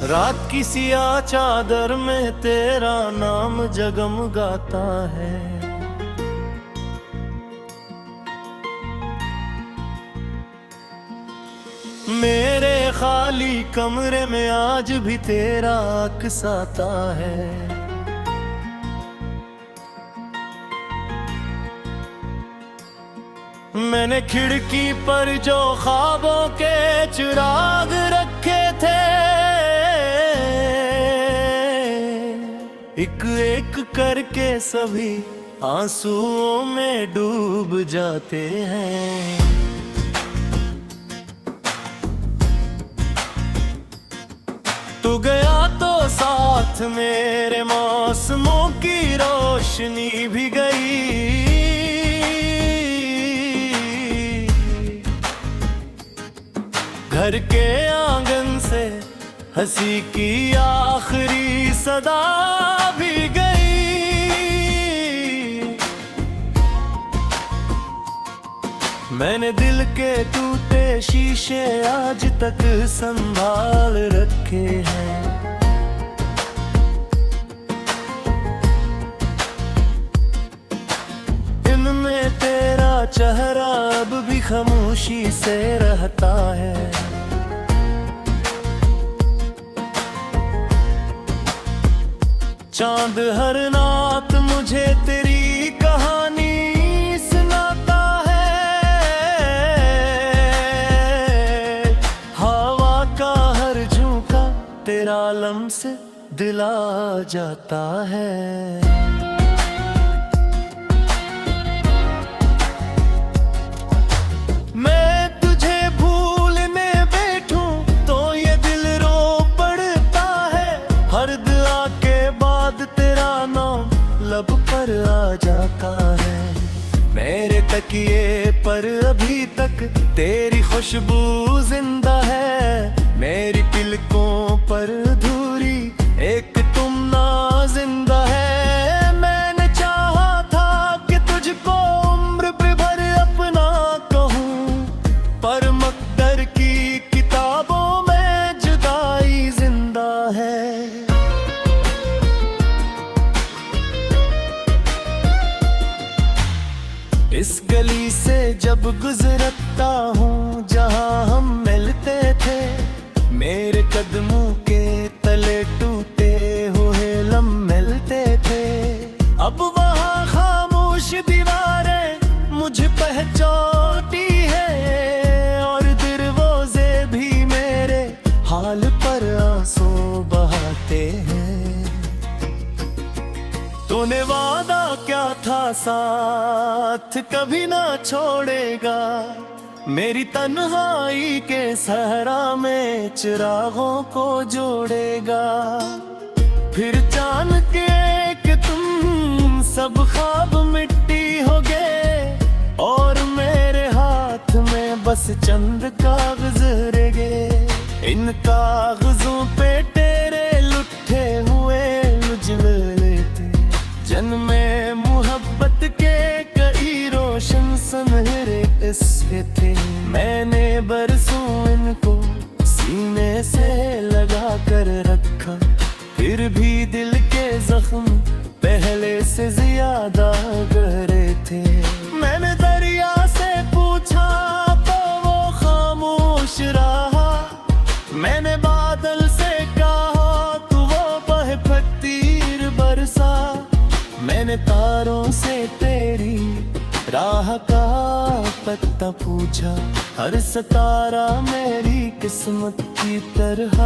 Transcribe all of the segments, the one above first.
रात की सिया चादर में तेरा नाम जगमगाता है। मेरे खाली कमरे में आज भी तेरा अक्स आता है। मैंने खिड़की पर जो ख्वाबों के चिराग रखे थे, एक एक करके सभी आंसुओं में डूब जाते हैं। तू गया तो साथ मेरे मौसमों की रोशनी भी गई। घर के आंगन से हंसी की आखिरी सदा भी गई। मैंने दिल के टूटे शीशे आज तक संभाल रखे हैं। इनमें तेरा चेहरा अब भी खामोशी से रहता है। चांद हर रात मुझे तेरी कहानी सुनाता है। हवा का हर झोंका तेरा लम्स दिला जाता है। लब पर आ जाता है। मेरे तकिए पर अभी तक तेरी खुशबू जिंदा है। मेरी पलकों पर अधूरी एक तुम ना जिंदा है। मैंने चाहा था कि तुझको उम्र भर अपना कहूँ, पर मकदर की किताबों में जुदाई जिंदा है। इस गली से जब गुजरता हूँ जहाँ हम मिलते थे, मेरे कदमों के तले टूटे हुए लम्हे मिलते थे। अब वहाँ खामोश दीवारें मुझ पहचानती है, और दरवाजे भी मेरे हाल पर आंसू बहाते हैं। तूने वादा क्या था साथ कभी ना छोड़ेगा, मेरी तन्हाई के सहरा में चिरागों को जोड़ेगा। फिर जान के कि तुम सब ख्वाब मिट्टी हो गए, और मेरे हाथ में बस चंद कागज रह गए। इन कागजों पे तेरे लुट्ठे हुए उजले जन्मे मोहब्बत के कई रोशन सुनहरे किस्से थे। मैंने बरसों इनको सीने से लगा कर रखा, फिर भी दिल के जख्म पहले से ज्यादा गहरे थे। मैंने दरिया से पूछा तो वो खामोश रहा, मैंने बादल से कहा तो वो बह फकीर बरसा। मैंने तारों से तेरी राह का पता पूछा, हर सितारा मेरी किस्मत की तरह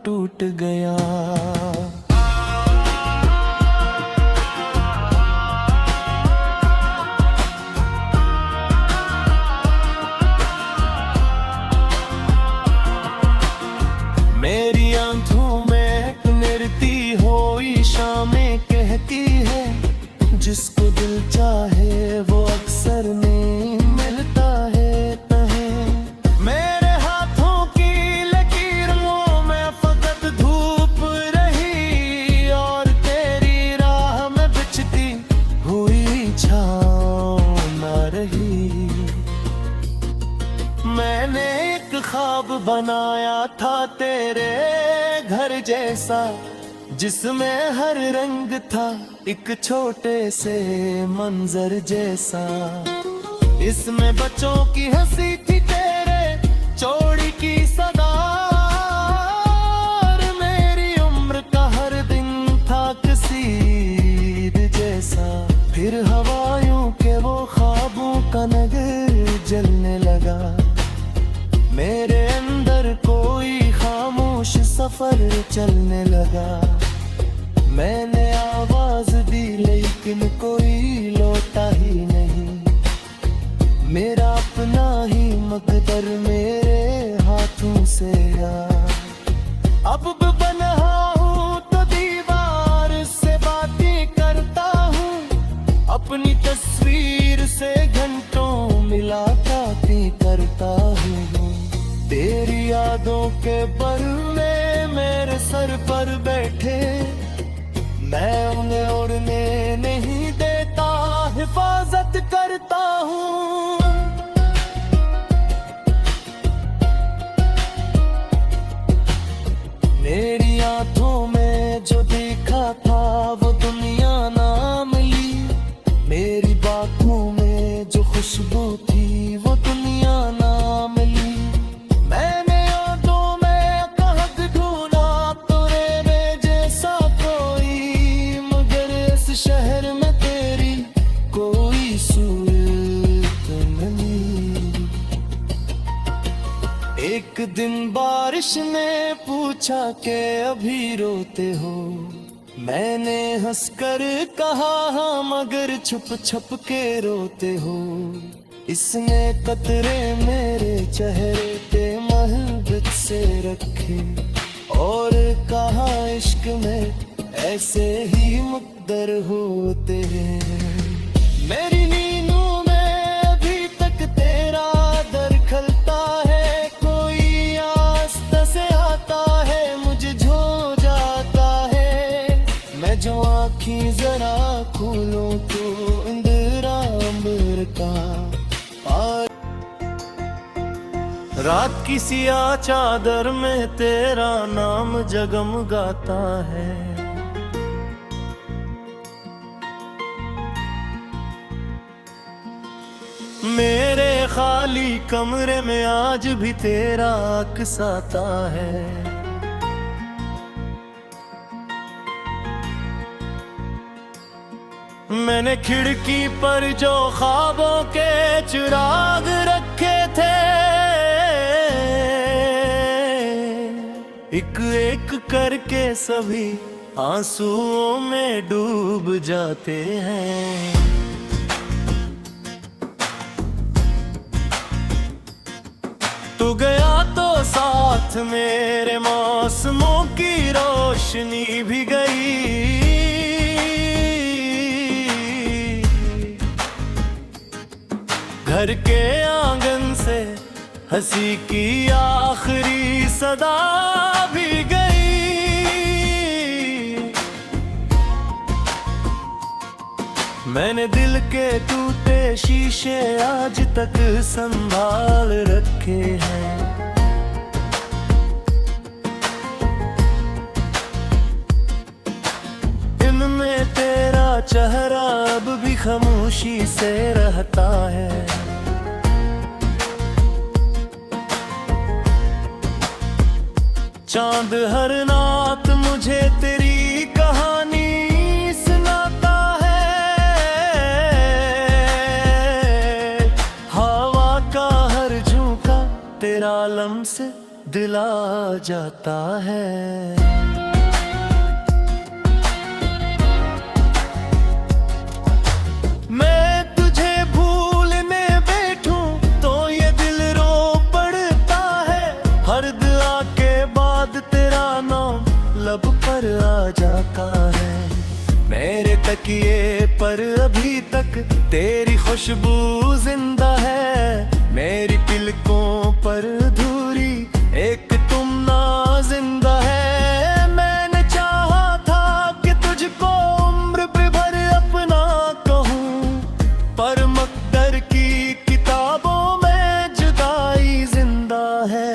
टूट गया। मेरी आंखों में निरती हुई शामें कहती है, जिसको दिल चाहे वो अक्सर नहीं मिलता है तहे। मेरे हाथों की लकीरों में फकत धूप रही, और तेरी राह में बिछती हुई छाँव ना रही। मैंने एक ख्वाब बनाया था तेरे घर जैसा जिसमें हर रंग था एक छोटे से मंजर जैसा। इसमें बच्चों की हंसी थी तेरे चौड़ी की सदा, और मेरी उम्र का हर दिन था किसी ईद जैसा। फिर हवाओं के वो ख्वाबों का नगर जलने लगा, मेरे अंदर कोई खामोश सफर चलने लगा। मैंने आवाज दी लेकिन कोई लौटा ही नहीं, मेरा अपना ही मकदर मेरे हाथों से गया। अब बना हूँ तो दीवार से बातें करता हूँ, अपनी तस्वीर से घंटों मुलाकातें करता हूँ। तेरी यादों के पल्ले मेरे सर पर बैठे, मैं उन्हें उड़ने नहीं देता, हिफाजत करता हूँ। मेरी आंखों में जो देखा था वो दुनिया ना मिली, मेरी बातों में जो खुशबू थी वो दुनिया ना मिली। मैंने यादों में कहाँ ढूंढा तेरे जैसा कोई, मगर इस शहर में तेरी कोई सूरत नहीं। एक दिन बारिश ने पूछा कि अभी रोते हो, मैंने हंसकर कहा हाँ मगर छुप छुप के रोते हो। इसने कतरे मेरे चेहरे पे मोहब्बत से रखे और कहा इश्क में ऐसे ही मुक़द्दर होते हैं। मेरी नींदों में अभी तक तेरा दर खलता है, कोई आस्था से आता है मुझे झो जाता है। मैं जो आँखें जरा खोलूं तो इंदिरा अंबर का रात की सियाह चादर में तेरा नाम जगमगाता है। मेरे खाली कमरे में आज भी तेरा अक्स आता है। मैंने खिड़की पर जो ख्वाबों के चिराग रखे थे, एक एक करके सभी आंसुओं में डूब जाते हैं। तू गया तो साथ मेरे मौसमों की रोशनी भी गई। घर के आंगन से हंसी की आखिरी सदा भी गई। मैंने दिल के टूटे शीशे आज तक संभाल रखे हैं। इनमें तेरा चेहरा अब भी खामोशी से रहता है। चांद हर रात मुझे तेरी कहानी सुनाता है। हवा का हर झोंका तेरा लम्स दिल आ जाता है। लब पर आ जाता है। मेरे तकिए पर अभी तक तेरी खुशबू जिंदा है। मेरी पलकों पर धूरी एक तुम ना जिंदा है। मैंने चाहा था कि तुझको उम्र भर अपना कहूँ, पर मकदर की किताबों में जुदाई जिंदा है।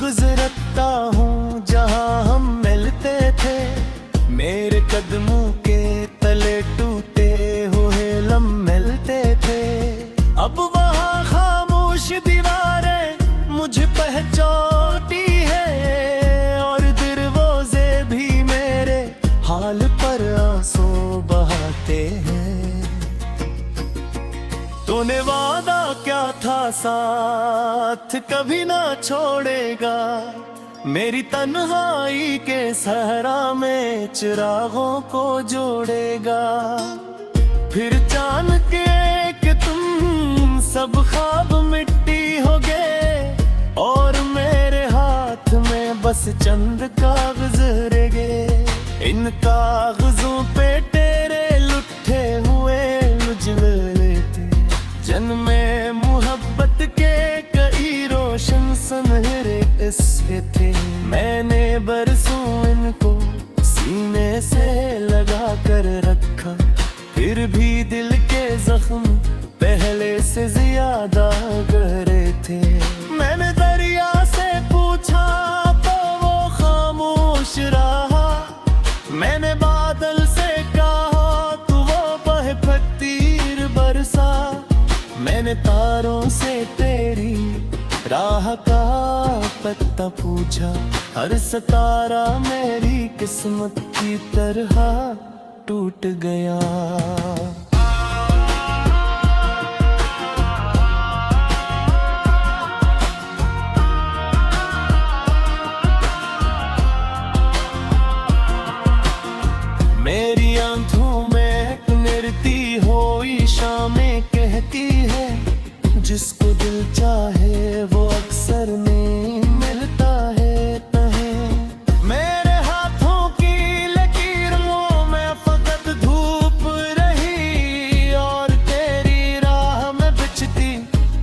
गुजरता हूँ जहाँ हम मिलते थे, मेरे कदमों के तले टूटे हुए लम्हे मिलते थे। अब वहाँ खामोश दीवारें मुझे पहचानती है, और दरवाजे भी मेरे हाल पर आंसू बहाते हैं। तूने वादा क्या था साथ कभी ना छोड़ेगा, मेरी तन्हाई के सहरा में चिरागों को जोड़ेगा। फिर जान के कि तुम सब ख्वाब मिट्टी हो गए, और मेरे हाथ में बस चंद कागज रह गए। इन कागजों पे तेरे लुट्ठे हुए उजले थे, जन्मे मोहब्बत के कई रोशन सुनहरे किस्से थे। मैंने बरसों इनको सीने से लगा कर रखा, फिर भी दिल के जख्म पहले से ज्यादा गहरे थे। मैंने दरिया से पूछा तो वो खामोश रहा, मैंने बादल से कहा तो वो बहे तीर बरसा। मैंने तारों से तेरी राह का पता पूछा, हर सितारा मेरी किस्मत की तरह टूट गया। मेरी आंखों में निरती हुई शामें कहती है, जिसको दिल चाहे वो अक्सर नहीं मिलता है तहे। मेरे हाथों की लकीरों में फकत धूप रही, और तेरी राह में बिछती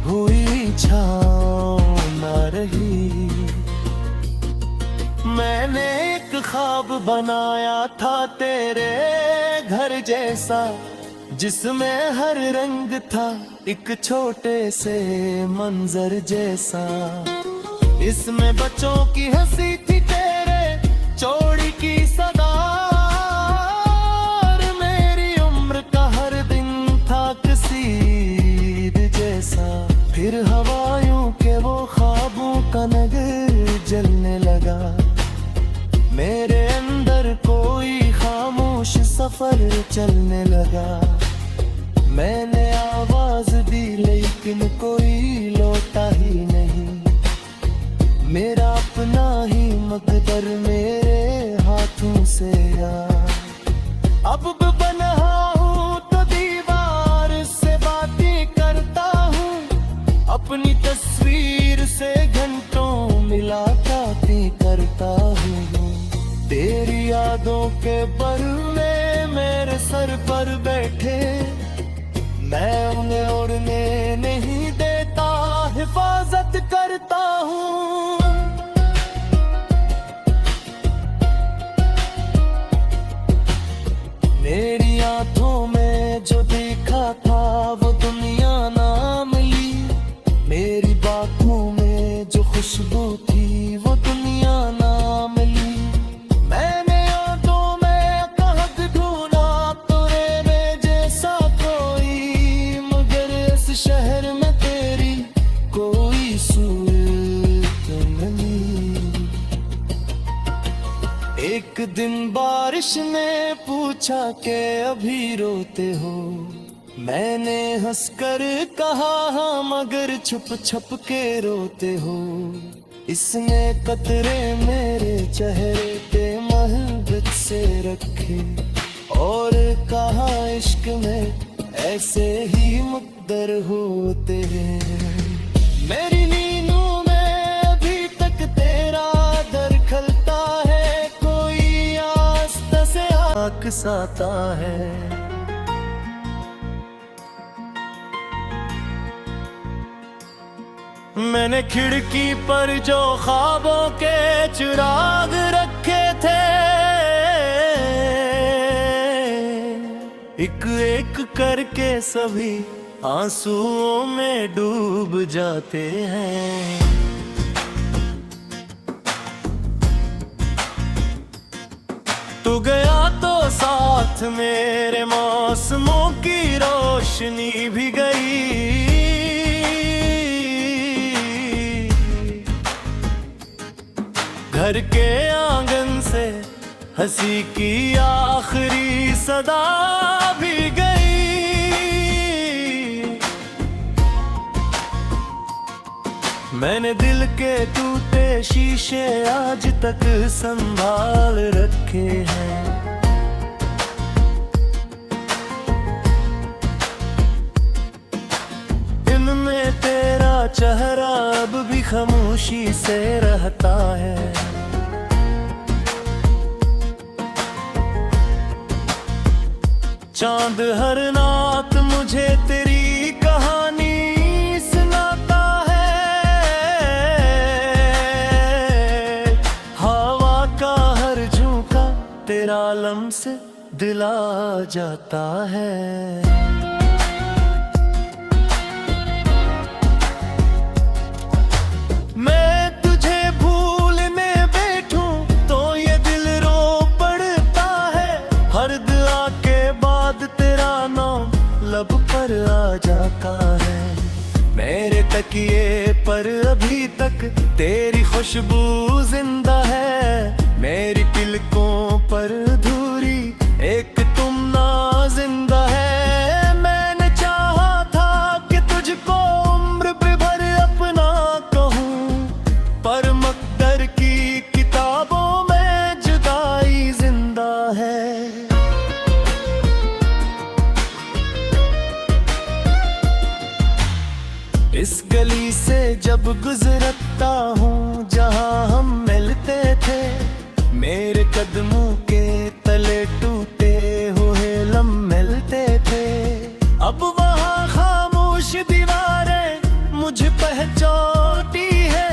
हुई छाँव ना रही। मैंने एक ख्वाब बनाया था तेरे घर जैसा, जिसमें हर रंग था एक छोटे से मंजर जैसा। इसमें बच्चों की हंसी थी तेरे चोरी की सदा, और मेरी उम्र का हर दिन था कसीर जैसा। फिर हवाओं के वो ख्वाबों का नगर जलने लगा, मेरे अंदर कोई खामोश सफर चलने लगा। मैंने आवाज दी लेकिन कोई लौटा ही नहीं, मेरा अपना ही मकदर मेरे हाथों से आ। अब बना हूँ तो दीवार से बातें करता हूँ, अपनी तस्वीर से घंटों मुलाकातें करता हूँ। तेरी यादों के पल्ले मेरे सर पर बैठे, मैं उन्हें उड़ने नहीं देता, हिफाजत करता हूँ। मेरी आंखों में जो देखा था वो दुनिया ना मिली, मेरी बातों में जो खुशबू थी वो दुनिया ना मिली। मैंने आंखों में कहत ढूंढा तेरे जैसा कोई, मगर इस शहर में तेरी कोई सूरत नहीं। एक दिन बारिश ने पूछा कि अभी रोते हो, मैंने हंसकर कहा हाँ मगर छुप छुप के रोते हो। इसने कतरे मेरे चेहरे पे मोहब्बत से रखे, और कहा इश्क में ऐसे ही मुक़द्दर होते हैं। मेरी नींदों में अभी तक तेरा दर खलता है, कोई आस्था से आकसाता है। मैंने खिड़की पर जो ख्वाबों के चिराग रखे थे, एक एक करके सभी आंसुओं में डूब जाते हैं। तू गया तो साथ मेरे मौसमों की रोशनी भी गई। घर के आंगन से हंसी की आखिरी सदा भी गई। मैंने दिल के टूटे शीशे आज तक संभाल रखे हैं। इनमें तेरा चेहरा अब भी खामोशी से रहता है। चांद हर रात मुझे तेरी कहानी सुनाता है। हवा का हर झोंका तेरा लम्स दिल आ जाता है। लब पर आ जाता है। मेरे तकिए पर अभी तक तेरी खुशबू जिंदा है। मेरी तिलकों पर धूरी एक तुम ना जिंदा है। मैंने चाहा था कि तुझको उम्र भर अपना कहूँ, पर मकदर की किताबों में जुदाई जिंदा है। इस गली से जब गुजरता हूँ जहाँ हम मिलते थे, मेरे कदमों के तले टूटे हुए लम्हे मिलते थे। अब वहाँ खामोश दीवारें मुझ पहचानती है,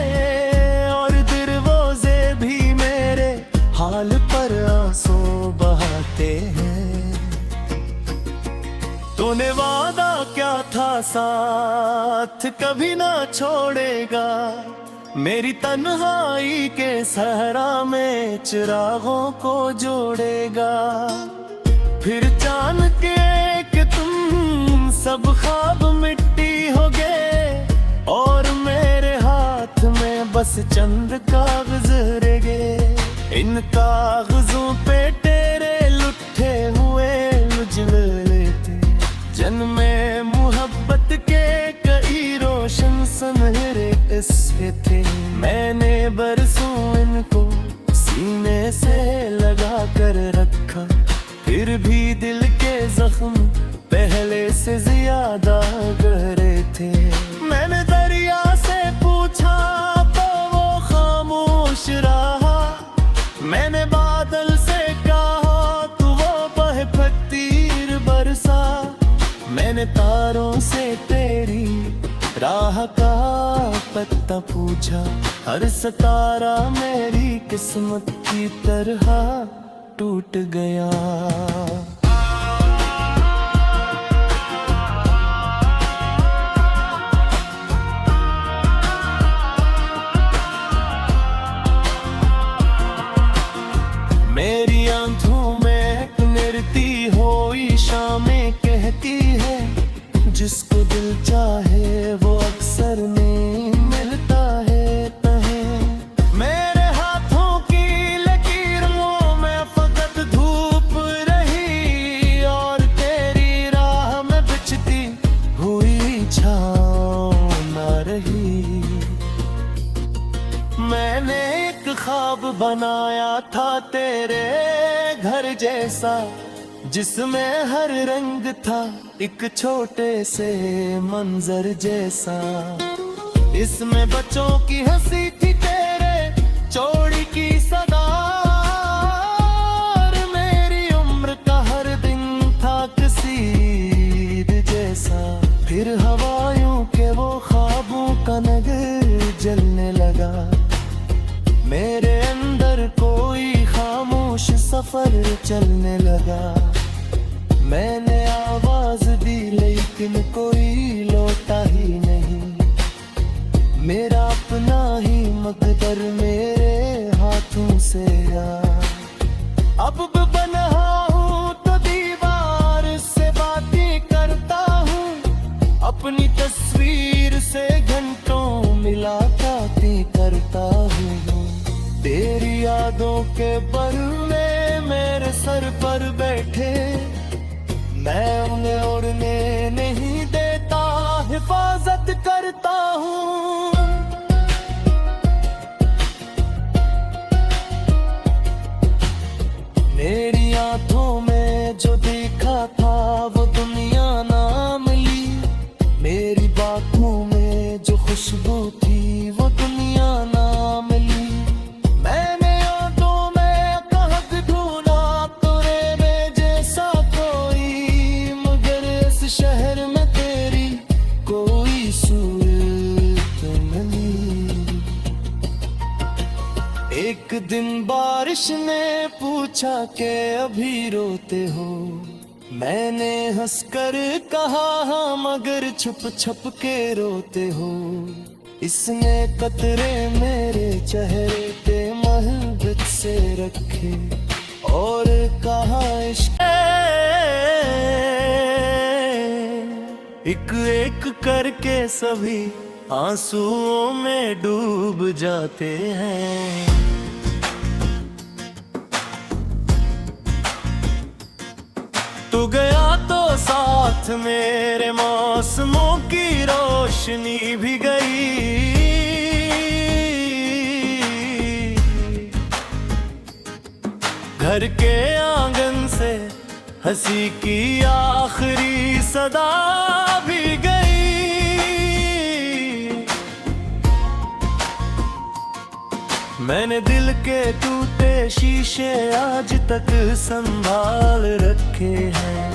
और दरवाजे भी मेरे हाल पर आंसू बहाते हैं। तूने वादा क्या था साथ कभी ना छोड़ेगा, मेरी तन्हाई के सहरा में चिरागों को जोड़ेगा। फिर जान के कि तुम सब ख्वाब मिट्टी हो गए, और मेरे हाथ में बस चंद कागज रह गए। इन कागजों पे तेरे लुटे हुए उजले जन्मे मोहब्बत के कई रोशन सुनहरे किस्से थे। मैंने बरसों इनको सीने से लगा कर रखा, फिर भी दिल के जख्म पहले से ज्यादा गहरे थे। मैंने दरिया से पूछा तो वो खामोश रहा, मैंने बादल से कहा तो वो बह फकीर बरसा। मैंने तारों से तेरी राह का पता पूछा, हर सितारा मेरी किस्मत की तरह टूट गया। मेरी आंखों में निरती हुई शामें कहती है, जिसको दिल चाहे वो अक्सर नहीं मिलता है तहे। मेरे हाथों की लकीरों में फकत धूप रही, और तेरी राह में बिछती हुई छाँव ना रही। मैंने एक ख्वाब बनाया था तेरे घर जैसा, जिसमें हर रंग था एक छोटे से मंजर जैसा। इसमें बच्चों की हंसी थी तेरे चौड़ी की सदा, और मेरी उम्र का हर दिन था कसीद जैसा। फिर हवाओं के वो ख्वाबों का नगर जलने लगा, मेरे अंदर कोई खामोश सफर चलने लगा। मैंने आवाज दी लेकिन कोई लौटा ही नहीं, मेरा अपना ही मकदर मेरे हाथों से आ। अब यादों के पर में मेरे सर पर बैठे, मैं उन्हें उड़ने नहीं देता, हिफाजत करता हूँ। मेरी आंखों में जो देखा था वो दुनिया ना मिली, मेरी बातों में जो खुशबू थी वो दुनिया ना मिली। मैंने यादों में कहाँ ढूंढा तेरे जैसा कोई, मगर इस शहर में तेरी कोई सूरत नहीं। एक दिन बारिश ने पूछा कि अभी रोते हो, मैंने हंसकर कहा हाँ मगर छुप छुप के रोते हो। इसने कतरे मेरे चेहरे पे मोहब्बत से रखे और कहा इश्क एक एक करके सभी आंसुओं में डूब जाते हैं। तू गया तो साथ मेरे मौसमों की रोशनी भी गई, घर के आंगन से हंसी की आखिरी सदा भी गई। मैंने दिल के टूटे शीशे आज तक संभाल रखे हैं।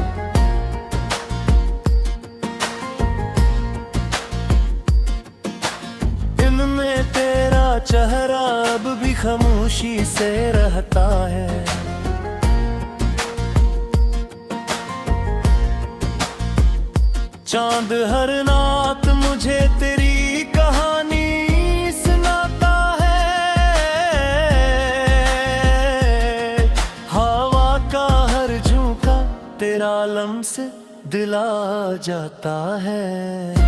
इनमें तेरा चेहरा अब भी खामोशी से रहता है। चांद हर रात मुझे तेरी कहानी सुनाता है, हवा का हर झोंका तेरा लम्स दिल आ जाता है।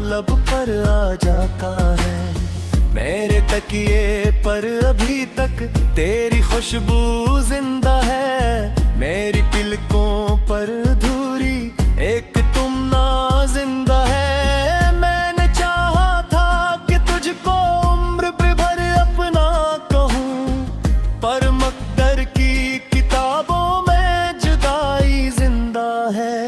लब पर आ जाता है, मेरे तकिए पर अभी तक तेरी खुशबू जिंदा है। मेरी पलकों पर धूरी एक तुम ना जिंदा है। मैंने चाहा था कि तुझको उम्र भर अपना कहूँ, पर मकदर की किताबों में जुदाई जिंदा है।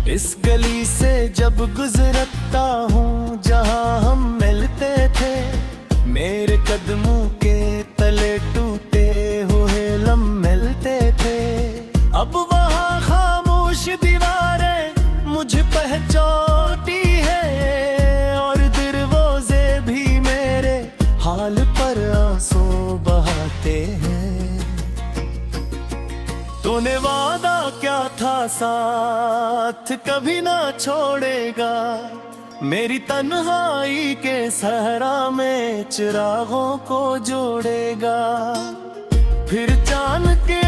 इस गली से जब गुजरता हूँ जहाँ हम मिलते थे, मेरे कदमों के तले टूटे हुए लम्हे मिलते थे। अब वहाँ खामोश दीवारें मुझ पहचानती है, और दरवाजे भी मेरे हाल पर आंसू बहाते हैं। तूने वादा क्या था साथ कभी ना छोड़ेगा, मेरी तन्हाई के सहरा में चिरागों को जोड़ेगा। फिर जान के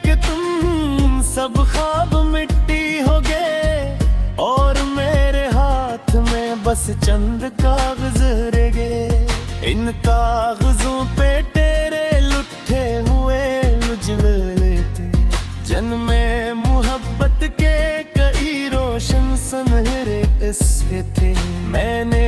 कि तुम सब ख्वाब मिट्टी हो गए, और मेरे हाथ में बस चंद कागज रह गए। इन कागजों पे तेरे लुटे हुए उजले जन्मे मोहब्बत के कई रोशन सुनहरे किस्से थे। मैंने